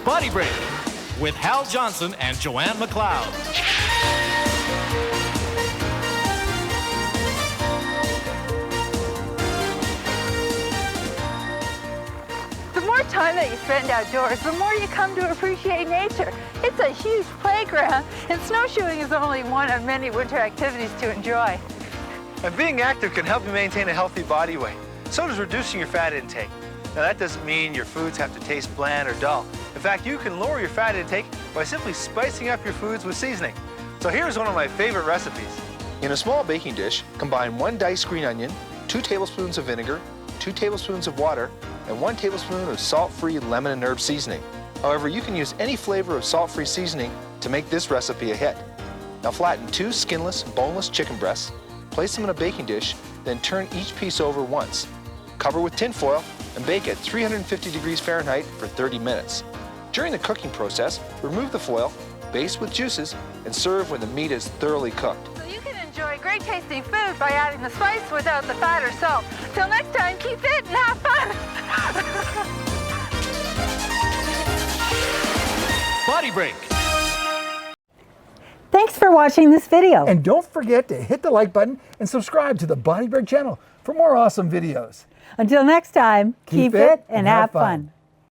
BodyBreak with Hal Johnson and Joanne McLeod. The more time that you spend outdoors, the more you come to appreciate nature. It's a huge playground, and snowshoeing is only one of many winter activities to enjoy. And being active can help you maintain a healthy body weight. So does reducing your fat intake. Now that doesn't mean your foods have to taste bland or dull. In fact, you can lower your fat intake by simply spicing up your foods with seasoning. So here's one of my favorite recipes. In a small baking dish, combine 1 diced green onion, 2 tablespoons of vinegar, 2 tablespoons of water, and 1 tablespoon of salt-free lemon and herb seasoning. However, you can use any flavor of salt-free seasoning to make this recipe a hit. Now flatten 2 skinless, boneless chicken breasts, place them in a baking dish, then turn each piece over once. Cover with tin foil and bake at 350 degrees Fahrenheit for 30 minutes. During the cooking process, remove the foil, baste with juices, and serve when the meat is thoroughly cooked. So you can enjoy great tasting food by adding the spice without the fat or salt. Till next time, keep fit and have fun. BodyBreak. Thanks for watching this video. And don't forget to hit the like button and subscribe to the BodyBreak channel for more awesome videos. Until next time, keep fit and have fun.